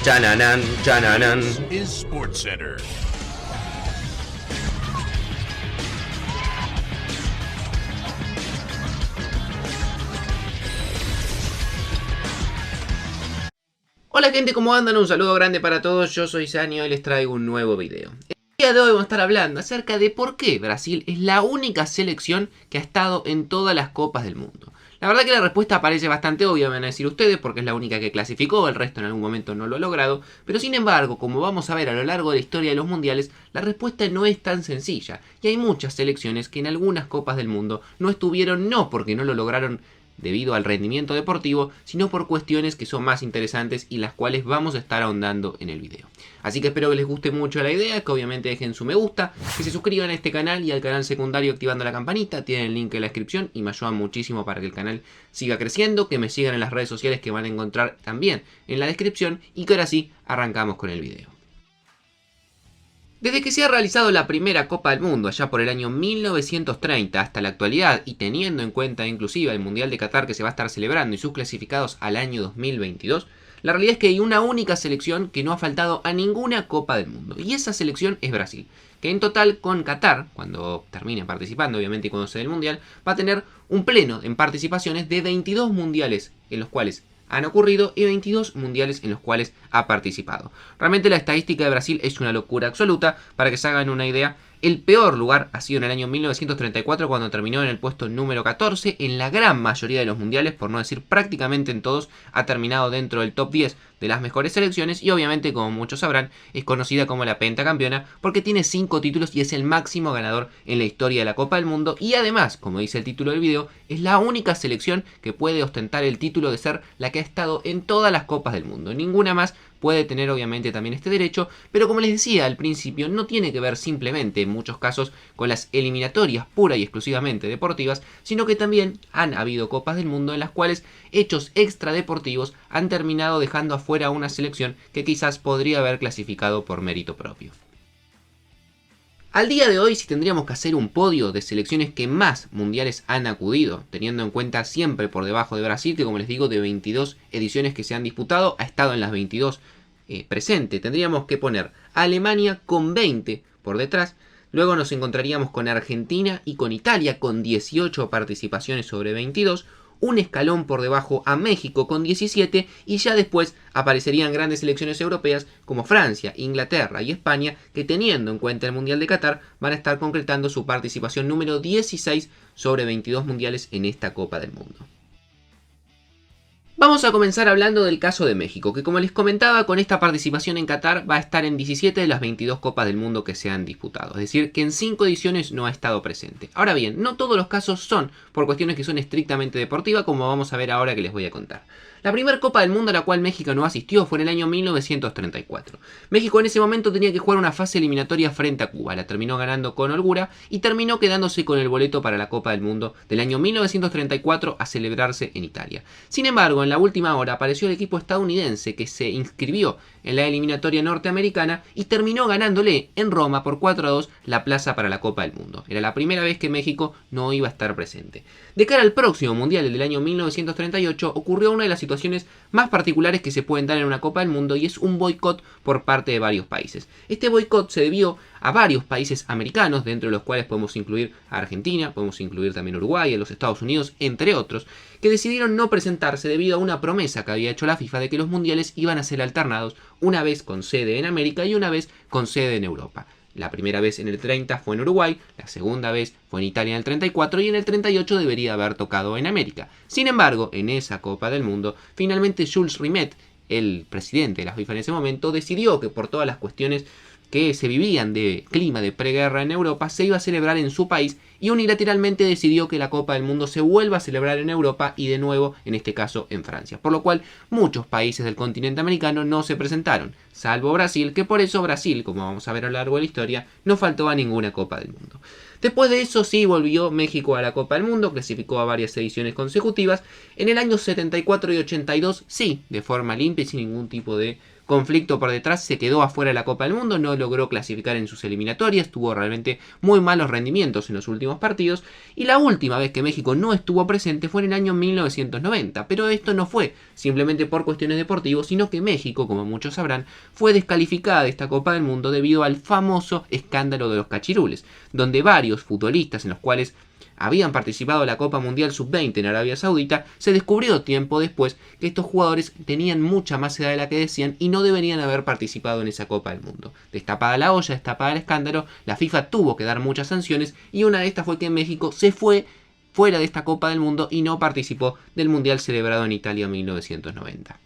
Chananan, chananan. Is SportsCenter. Hola gente, ¿cómo andan? Un saludo grande para todos, yo soy Sani y hoy les traigo un nuevo video. El día de hoy vamos a estar hablando acerca de por qué Brasil es la única selección que ha estado en todas las copas del mundo. La verdad que la respuesta parece bastante obvia, me van a decir ustedes, porque es la única que clasificó, el resto en algún momento no lo ha logrado, pero sin embargo, como vamos a ver a lo largo de la historia de los mundiales, la respuesta no es tan sencilla, y hay muchas selecciones que en algunas copas del mundo no estuvieron, no porque no lo lograron debido al rendimiento deportivo, sino por cuestiones que son más interesantes y las cuales vamos a estar ahondando en el video. Así que espero que les guste mucho la idea, que obviamente dejen su me gusta, que se suscriban a este canal y al canal secundario activando la campanita, tienen el link en la descripción y me ayudan muchísimo para que el canal siga creciendo, que me sigan en las redes sociales que van a encontrar también en la descripción y que ahora sí arrancamos con el video. Desde que se ha realizado la primera Copa del Mundo, allá por el año 1930 hasta la actualidad, y teniendo en cuenta inclusive el Mundial de Qatar que se va a estar celebrando y sus clasificados al año 2022, la realidad es que hay una única selección que no ha faltado a ninguna Copa del Mundo, y esa selección es Brasil, que en total con Qatar, cuando termine participando obviamente y cuando se dé el Mundial, va a tener un pleno en participaciones de 22 mundiales en los cuales han ocurrido y 22 mundiales en los cuales ha participado. Realmente la estadística de Brasil es una locura absoluta. Para que se hagan una idea, el peor lugar ha sido en el año 1934 cuando terminó en el puesto número 14. En la gran mayoría de los mundiales, por no decir prácticamente en todos, ha terminado dentro del top 10 de las mejores selecciones y obviamente, como muchos sabrán, es conocida como la pentacampeona porque tiene 5 títulos y es el máximo ganador en la historia de la Copa del Mundo y además, como dice el título del video, es la única selección que puede ostentar el título de ser la que ha estado en todas las Copas del Mundo. Ninguna más puede tener obviamente también este derecho, pero como les decía al principio, no tiene que ver simplemente en muchos casos con las eliminatorias pura y exclusivamente deportivas, sino que también han habido Copas del Mundo en las cuales hechos extradeportivos han terminado dejando afuera a una selección que quizás podría haber clasificado por mérito propio. Al día de hoy, si tendríamos que hacer un podio de selecciones que más mundiales han acudido, teniendo en cuenta siempre por debajo de Brasil, que como les digo, de 22 ediciones que se han disputado, ha estado en las 22 presente, tendríamos que poner a Alemania con 20 por detrás, luego nos encontraríamos con Argentina y con Italia con 18 participaciones sobre 22, un escalón por debajo a México con 17 y ya después aparecerían grandes selecciones europeas como Francia, Inglaterra y España que teniendo en cuenta el Mundial de Qatar van a estar concretando su participación número 16 sobre 22 mundiales en esta Copa del Mundo. Vamos a comenzar hablando del caso de México, que como les comentaba, con esta participación en Qatar va a estar en 17 de las 22 Copas del Mundo que se han disputado, es decir, que en 5 ediciones no ha estado presente. Ahora bien, no todos los casos son por cuestiones que son estrictamente deportivas, como vamos a ver ahora que les voy a contar. La primera Copa del Mundo a la cual México no asistió fue en el año 1934. México en ese momento tenía que jugar una fase eliminatoria frente a Cuba, la terminó ganando con holgura y terminó quedándose con el boleto para la Copa del Mundo del año 1934 a celebrarse en Italia. Sin embargo, en la última hora apareció el equipo estadounidense que se inscribió en la eliminatoria norteamericana y terminó ganándole en Roma por 4-2 la plaza para la Copa del Mundo. Era la primera vez que México no iba a estar presente. De cara al próximo Mundial, el del año 1938, ocurrió una de las situaciones más particulares que se pueden dar en una Copa del Mundo y es un boicot por parte de varios países. Este boicot se debió a varios países americanos, dentro de los cuales podemos incluir a Argentina, podemos incluir también a Uruguay, a los Estados Unidos, entre otros, que decidieron no presentarse debido a una promesa que había hecho la FIFA de que los mundiales iban a ser alternados, una vez con sede en América y una vez con sede en Europa. La primera vez en el 30 fue en Uruguay, la segunda vez fue en Italia en el 34 y en el 38 debería haber tocado en América. Sin embargo, en esa Copa del Mundo, finalmente Jules Rimet, el presidente de la FIFA en ese momento, decidió que por todas las cuestiones que se vivían de clima de preguerra en Europa, se iba a celebrar en su país y unilateralmente decidió que la Copa del Mundo se vuelva a celebrar en Europa y de nuevo, en este caso, en Francia. Por lo cual, muchos países del continente americano no se presentaron, salvo Brasil, que por eso Brasil, como vamos a ver a lo largo de la historia, no faltó a ninguna Copa del Mundo. Después de eso sí volvió México a la Copa del Mundo, clasificó a varias ediciones consecutivas. En el año 74 y 82 sí, de forma limpia y sin ningún tipo de conflicto por detrás, se quedó afuera de la Copa del Mundo, no logró clasificar en sus eliminatorias, tuvo realmente muy malos rendimientos en los últimos partidos, y la última vez que México no estuvo presente fue en el año 1990, pero esto no fue simplemente por cuestiones deportivas, sino que México, como muchos sabrán, fue descalificada de esta Copa del Mundo debido al famoso escándalo de los cachirules, donde varios futbolistas en los cuales habían participado en la Copa Mundial Sub-20 en Arabia Saudita, se descubrió tiempo después que estos jugadores tenían mucha más edad de la que decían y no deberían haber participado en esa Copa del Mundo. Destapada la olla, destapada el escándalo, la FIFA tuvo que dar muchas sanciones y una de estas fue que México se fue fuera de esta Copa del Mundo y no participó del Mundial celebrado en Italia en 1990.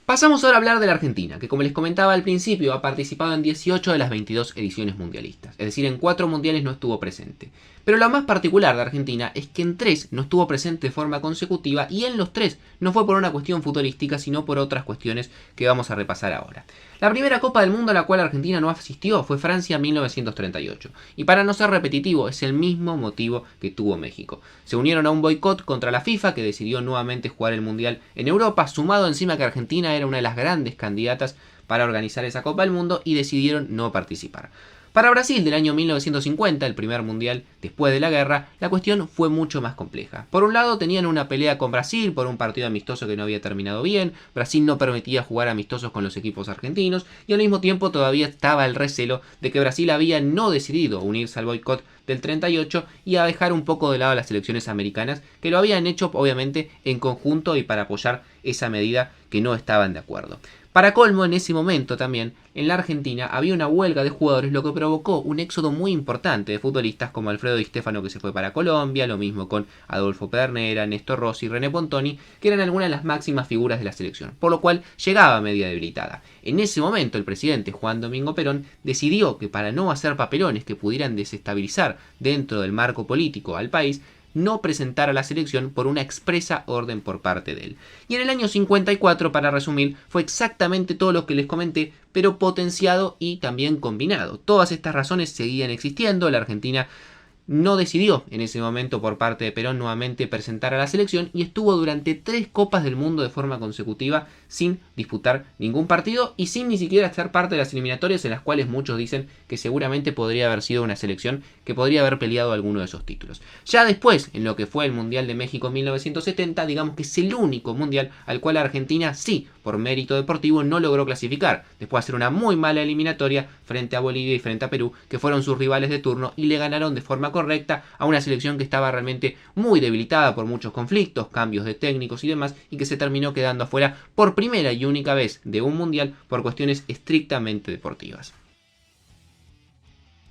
Pasamos ahora a hablar de la Argentina, que como les comentaba al principio ha participado en 18 de las 22 ediciones mundialistas, es decir, en 4 mundiales no estuvo presente. Pero lo más particular de Argentina es que en 3 no estuvo presente de forma consecutiva y en los 3 no fue por una cuestión futbolística, sino por otras cuestiones que vamos a repasar ahora. La primera Copa del Mundo a la cual Argentina no asistió fue Francia 1938, y para no ser repetitivo es el mismo motivo que tuvo México. Se unieron a un boicot contra la FIFA que decidió nuevamente jugar el Mundial en Europa, sumado encima que Argentina era una de las grandes candidatas para organizar esa Copa del Mundo y decidieron no participar. Para Brasil del año 1950, el primer mundial después de la guerra, la cuestión fue mucho más compleja. Por un lado tenían una pelea con Brasil por un partido amistoso que no había terminado bien, Brasil no permitía jugar amistosos con los equipos argentinos y al mismo tiempo todavía estaba el recelo de que Brasil había no decidido unirse al boicot del 38 y a dejar un poco de lado a las selecciones americanas que lo habían hecho obviamente en conjunto y para apoyar esa medida que no estaban de acuerdo. Para colmo, en ese momento también, en la Argentina había una huelga de jugadores, lo que provocó un éxodo muy importante de futbolistas como Alfredo Di Stéfano que se fue para Colombia, lo mismo con Adolfo Pedernera, Néstor Rossi y René Pontoni, que eran algunas de las máximas figuras de la selección, por lo cual llegaba media debilitada. En ese momento el presidente Juan Domingo Perón decidió que para no hacer papelones que pudieran desestabilizar dentro del marco político al país, no presentar a la selección por una expresa orden por parte de él. Y en el año 54, para resumir, fue exactamente todo lo que les comenté, pero potenciado y también combinado. Todas estas razones seguían existiendo, la Argentina no decidió en ese momento por parte de Perón nuevamente presentar a la selección y estuvo durante 3 Copas del Mundo de forma consecutiva sin disputar ningún partido y sin ni siquiera ser parte de las eliminatorias en las cuales muchos dicen que seguramente podría haber sido una selección que podría haber peleado alguno de esos títulos. Ya después, en lo que fue el Mundial de México 1970, digamos que es el único mundial al cual Argentina sí, por mérito deportivo, no logró clasificar, después de hacer una muy mala eliminatoria frente a Bolivia y frente a Perú, que fueron sus rivales de turno y le ganaron de forma correcta a una selección que estaba realmente muy debilitada por muchos conflictos, cambios de técnicos y demás, y que se terminó quedando afuera por primera y única vez de un mundial por cuestiones estrictamente deportivas.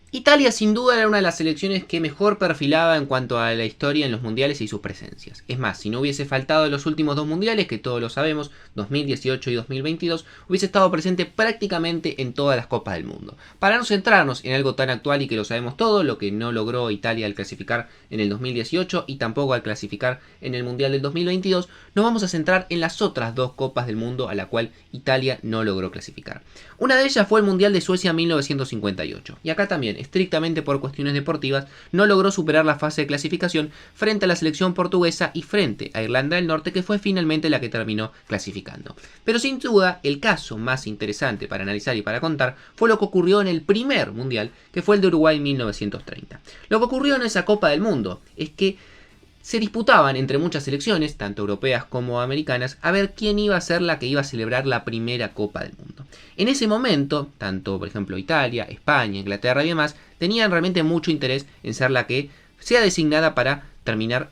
Italia sin duda era una de las selecciones que mejor perfilaba en cuanto a la historia en los mundiales y sus presencias. Es más, si no hubiese faltado en los últimos 2 mundiales, que todos lo sabemos, 2018 y 2022, hubiese estado presente prácticamente en todas las Copas del Mundo. Para no centrarnos en algo tan actual y que lo sabemos todo, lo que no logró Italia al clasificar en el 2018 y tampoco al clasificar en el Mundial del 2022, nos vamos a centrar en las otras 2 Copas del Mundo a la cual Italia no logró clasificar. Una de ellas fue el Mundial de Suecia 1958, y acá también, estrictamente por cuestiones deportivas, no logró superar la fase de clasificación frente a la selección portuguesa y frente a Irlanda del Norte, que fue finalmente la que terminó clasificando. Pero sin duda, el caso más interesante para analizar y para contar fue lo que ocurrió en el primer mundial, que fue el de Uruguay 1930. Lo que ocurrió en esa Copa del Mundo es que se disputaban entre muchas selecciones, tanto europeas como americanas, a ver quién iba a ser la que iba a celebrar la primera Copa del Mundo. En ese momento, tanto por ejemplo Italia, España, Inglaterra y demás, tenían realmente mucho interés en ser la que sea designada para terminar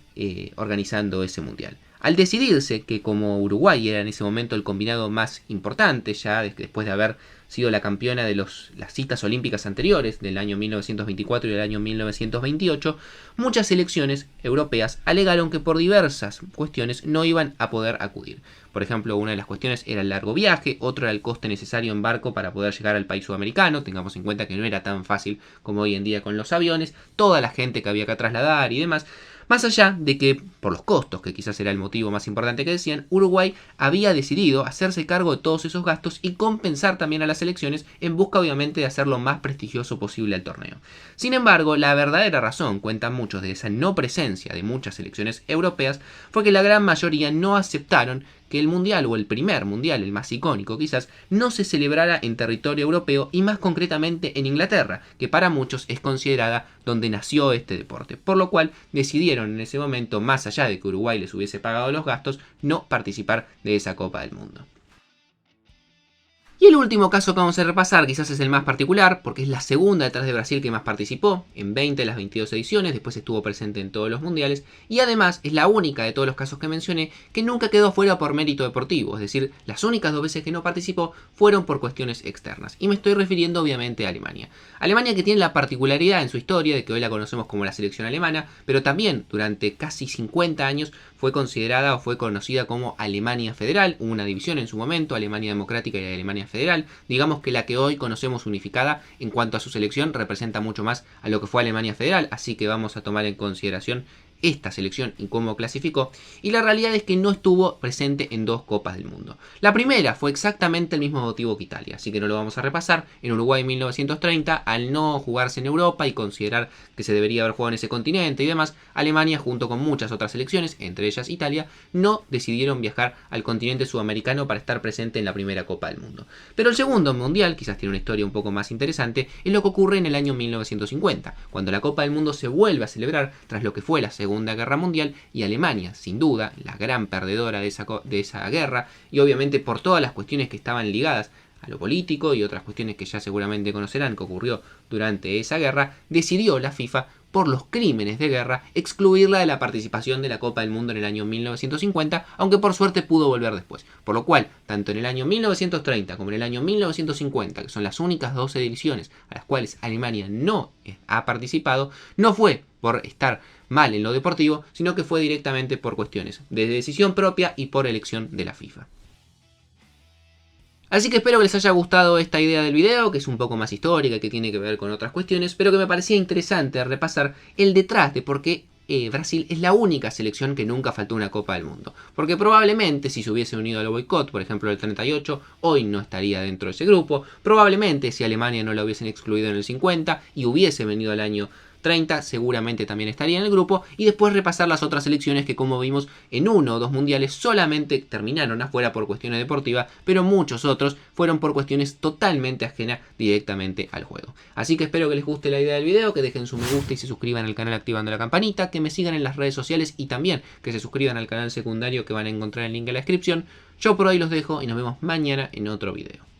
organizando ese mundial. Al decidirse que como Uruguay era en ese momento el combinado más importante, ya después de haber sido la campeona de las citas olímpicas anteriores, del año 1924 y del año 1928, muchas selecciones europeas alegaron que por diversas cuestiones no iban a poder acudir. Por ejemplo, una de las cuestiones era el largo viaje, otro era el coste necesario en barco para poder llegar al país sudamericano, tengamos en cuenta que no era tan fácil como hoy en día con los aviones, toda la gente que había que trasladar y demás. Más allá de que, por los costos, que quizás era el motivo más importante que decían, Uruguay había decidido hacerse cargo de todos esos gastos y compensar también a las selecciones en busca obviamente de hacer lo más prestigioso posible al torneo. Sin embargo, la verdadera razón, cuentan muchos, de esa no presencia de muchas selecciones europeas fue que la gran mayoría no aceptaron que el mundial o el primer mundial, el más icónico quizás, no se celebrara en territorio europeo y más concretamente en Inglaterra, que para muchos es considerada donde nació este deporte, por lo cual decidieron en ese momento, más allá de que Uruguay les hubiese pagado los gastos, no participar de esa Copa del Mundo. Y el último caso que vamos a repasar quizás es el más particular, porque es la segunda detrás de Brasil que más participó, en 20 de las 22 ediciones, después estuvo presente en todos los mundiales, y además es la única de todos los casos que mencioné que nunca quedó fuera por mérito deportivo, es decir, las únicas 2 veces que no participó fueron por cuestiones externas, y me estoy refiriendo obviamente a Alemania. Alemania que tiene la particularidad en su historia de que hoy la conocemos como la selección alemana, pero también durante casi 50 años fue considerada o fue conocida como Alemania Federal, hubo una división en su momento, Alemania Democrática y Alemania Federal. Digamos que la que hoy conocemos unificada en cuanto a su selección representa mucho más a lo que fue Alemania Federal, así que vamos a tomar en consideración esta selección y cómo clasificó, y la realidad es que no estuvo presente en 2 Copas del Mundo. La primera fue exactamente el mismo motivo que Italia, así que no lo vamos a repasar. En Uruguay en 1930, al no jugarse en Europa y considerar que se debería haber jugado en ese continente y demás, Alemania junto con muchas otras selecciones, entre ellas Italia, no decidieron viajar al continente sudamericano para estar presente en la primera Copa del Mundo. Pero el segundo mundial, quizás tiene una historia un poco más interesante, es lo que ocurre en el año 1950, cuando la Copa del Mundo se vuelve a celebrar tras lo que fue la Segunda Guerra Mundial, y Alemania, sin duda, la gran perdedora de esa guerra, y obviamente por todas las cuestiones que estaban ligadas a lo político y otras cuestiones que ya seguramente conocerán que ocurrió durante esa guerra, decidió la FIFA, por los crímenes de guerra, excluirla de la participación de la Copa del Mundo en el año 1950, aunque por suerte pudo volver después. Por lo cual, tanto en el año 1930 como en el año 1950, que son las únicas 2 ediciones a las cuales Alemania no ha participado, no fue por estar mal en lo deportivo, sino que fue directamente por cuestiones de decisión propia y por elección de la FIFA. Así que espero que les haya gustado esta idea del video, que es un poco más histórica, que tiene que ver con otras cuestiones, pero que me parecía interesante repasar el detrás de por qué Brasil es la única selección que nunca faltó una Copa del Mundo. Porque probablemente si se hubiese unido al boicot, por ejemplo el 38, hoy no estaría dentro de ese grupo. Probablemente si Alemania no la hubiesen excluido en el 50 y hubiese venido al año 30, seguramente también estaría en el grupo, y después repasar las otras selecciones que, como vimos, en 1 o 2 mundiales solamente terminaron afuera por cuestiones deportivas, pero muchos otros fueron por cuestiones totalmente ajenas directamente al juego. Así que espero que les guste la idea del video, que dejen su me gusta y se suscriban al canal activando la campanita, que me sigan en las redes sociales y también que se suscriban al canal secundario que van a encontrar el link en la descripción. Yo por hoy los dejo y nos vemos mañana en otro video.